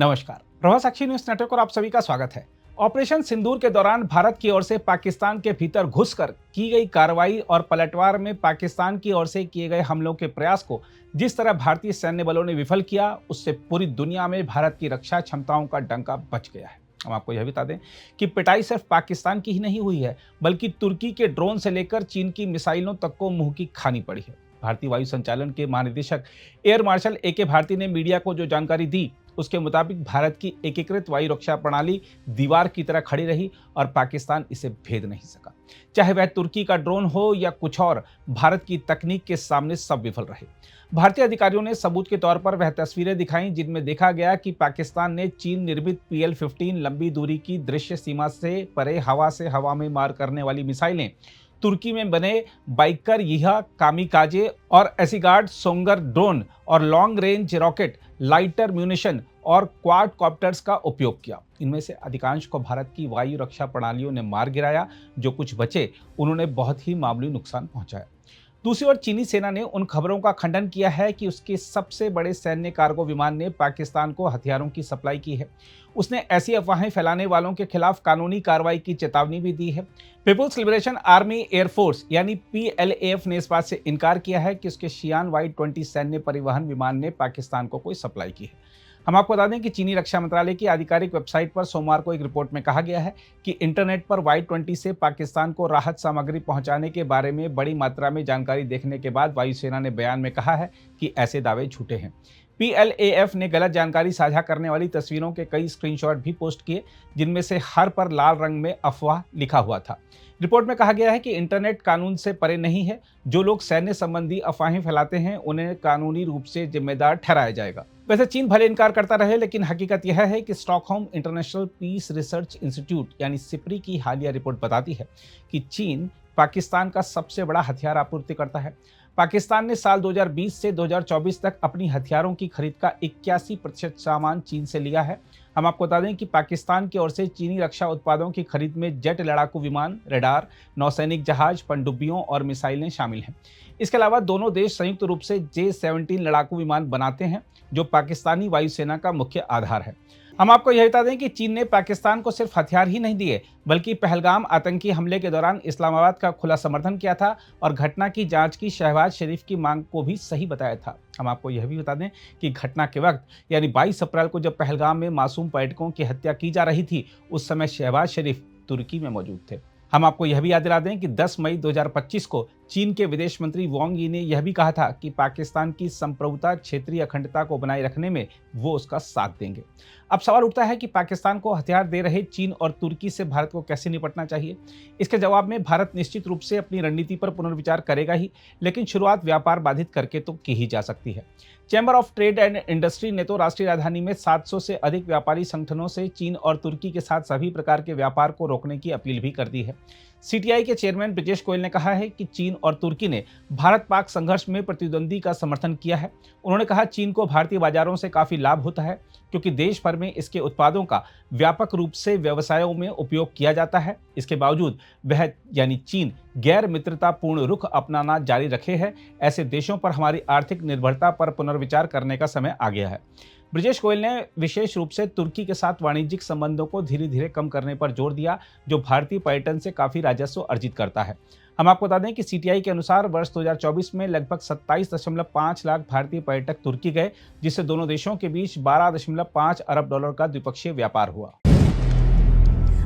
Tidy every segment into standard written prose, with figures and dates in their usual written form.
नमस्कार, प्रभात साक्षी news network और आप सभी का स्वागत है। ऑपरेशन सिंदूर के दौरान भारत की ओर से पाकिस्तान के भीतर घुसकर की गई कार्रवाई और पलटवार में पाकिस्तान की ओर से किए गए हमलों के प्रयास को जिस तरह भारतीय सैन्य बलों ने विफल किया, उससे पूरी दुनिया में भारत की रक्षा क्षमताओं का डंका बज गया है। हम आपको यह बता दें कि पिटाई सिर्फ पाकिस्तान की ही नहीं हुई है, बल्कि तुर्की के ड्रोन से लेकर चीन की मिसाइलों तक को मुंह की खानी पड़ी है। भारतीय वायु संचालन के महानिदेशक एयर मार्शल ए.के. भारती ने मीडिया को जो जानकारी दी, उसके मुताबिक भारत की एकीकृत वायु रक्षा प्रणाली दीवार की तरह खड़ी रही और पाकिस्तान इसे भेद नहीं सका। चाहे वह तुर्की का ड्रोन हो या कुछ और, भारत की तकनीक के सामने सब विफल रहे। भारतीय अधिकारियों ने सबूत के तौर पर वह तस्वीरें दिखाई जिनमें देखा गया कि पाकिस्तान ने चीन निर्मित PL-15 लंबी दूरी की दृश्य सीमा से परे हवा से हवा में मार करने वाली मिसाइलें तुर्की में बने बाइकर यह कामिकाजे और एसिगार्ड सोंगर ड्रोन और long range rocket lighter munition और क्वाड कॉप्टर्स का उपयोग किया। इनमें से अधिकांश को भारत की वायु रक्षा प्रणालियों ने मार गिराया, जो कुछ बचे उन्होंने बहुत ही मामूली नुकसान पहुंचाया। दूसरी ओर चीनी सेना ने उन खबरों का खंडन किया है कि उसके सबसे बड़े सैन्य कार्गो विमान ने पाकिस्तान को हथियारों की सप्लाई की है। उसने ऐसी अफवाहें फैलाने वालों के खिलाफ कानूनी कार्रवाई की चेतावनी भी दी है। पीपुल्स लिबरेशन आर्मी एयरफोर्स यानी PLAF ने इस बात से इनकार किया है कि उसके शियान Y-20 सैन्य परिवहन विमान ने पाकिस्तान को कोई सप्लाई की है। हम आपको बता दें कि चीनी रक्षा मंत्रालय की आधिकारिक वेबसाइट पर सोमवार को एक रिपोर्ट में कहा गया है कि इंटरनेट पर Y-20 से पाकिस्तान को राहत सामग्री पहुंचाने के बारे में बड़ी मात्रा में जानकारी देखने के बाद वायुसेना ने बयान में कहा है कि ऐसे दावे झूठे हैं। PLAF ने गलत जानकारी साझा करने वाली तस्वीरों के कई स्क्रीनशॉट भी पोस्ट किए, जिनमें से हर पर लाल रंग में अफवाह लिखा हुआ था। रिपोर्ट में कहा गया है कि इंटरनेट कानून से परे नहीं है। जो लोग सैन्य संबंधी अफवाहें फैलाते हैं उन्हें कानूनी रूप से जिम्मेदार ठहराया जाएगा। वैसे चीन भले इनकार करता रहे, लेकिन हकीकत यह है कि Stockholm International Peace Research Institute यानी सिप्री की हालिया रिपोर्ट बताती है कि चीन पाकिस्तान का सबसे बड़ा हथियार आपूर्तिकर्ता है। पाकिस्तान ने साल 2020 से 2024 तक अपनी हथियारों की खरीद का 81% सामान चीन से लिया है। हम आपको बता दें कि पाकिस्तान की ओर से चीनी रक्षा उत्पादों की खरीद में जेट लड़ाकू विमान, रडार, नौसैनिक जहाज, पनडुब्बियों और मिसाइलें शामिल हैं। इसके अलावा दोनों देश संयुक्त रूप से J-17 लड़ाकू विमान बनाते हैं, जो पाकिस्तानी वायुसेना का मुख्य आधार है। हम आपको यह बता दें कि चीन ने पाकिस्तान को सिर्फ हथियार ही नहीं दिए, बल्कि पहलगाम आतंकी हमले के दौरान इस्लामाबाद का खुला समर्थन किया था और घटना की जांच की शहबाज शरीफ की मांग को भी सही बताया था। हम आपको यह भी बता दें कि घटना के वक्त यानी 22 अप्रैल को जब पहलगाम में मासूम पर्यटकों की हत्या की जा रही थी, उस समय शहबाज शरीफ तुर्की में मौजूद थे। हम आपको यह भी याद दिला दें कि 10 मई 2025 को चीन के विदेश मंत्री वांग यी ने यह भी कहा था कि पाकिस्तान की संप्रभुता, क्षेत्रीय अखंडता को बनाए रखने में वो उसका साथ देंगे। अब सवाल उठता है कि पाकिस्तान को हथियार दे रहे चीन और तुर्की से भारत को कैसे निपटना चाहिए। इसके जवाब में भारत निश्चित रूप से अपनी रणनीति पर पुनर्विचार करेगा ही, लेकिन शुरुआत व्यापार बाधित करके तो की ही जा सकती है। Chamber of trade and industry ने तो राष्ट्रीय राजधानी में 700 से अधिक व्यापारी संगठनों से चीन और तुर्की के साथ सभी प्रकार के व्यापार को रोकने की अपील भी कर दी है। CTI के चेयरमैन ब्रिजेश गोयल ने कहा है कि चीन और तुर्की ने भारत पाक संघर्ष में प्रतिद्वंदी का समर्थन किया है। उन्होंने कहा चीन को भारतीय बाजारों से काफी लाभ होता है, क्योंकि देश भर में इसके उत्पादों का व्यापक रूप से व्यवसायों में उपयोग किया जाता है। इसके बावजूद वह यानी चीन गैर मित्रतापूर्ण रुख अपनाना जारी रखे है। ऐसे देशों पर हमारी आर्थिक निर्भरता पर पुनर्विचार करने का समय आ गया है। ब्रिजेश गोयल ने विशेष रूप से तुर्की के साथ वाणिज्यिक संबंधों को धीरे धीरे कम करने पर जोर दिया, जो भारतीय पर्यटन से काफी राजस्व अर्जित करता है। हम आपको बता दें कि CTI के अनुसार वर्ष 2024 में लगभग 27.5 लाख भारतीय पर्यटक तुर्की गए, जिससे दोनों देशों के बीच 12.5 अरब डॉलर का द्विपक्षीय व्यापार हुआ।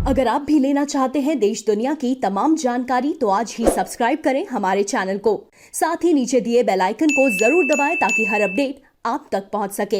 अगर आप भी लेना चाहते हैं देश दुनिया की तमाम जानकारी, तो आज ही सब्सक्राइब करें हमारे चैनल को। साथ ही नीचे दिए बेल आइकन को जरूर दबाएं ताकि हर अपडेट आप तक पहुंच सके।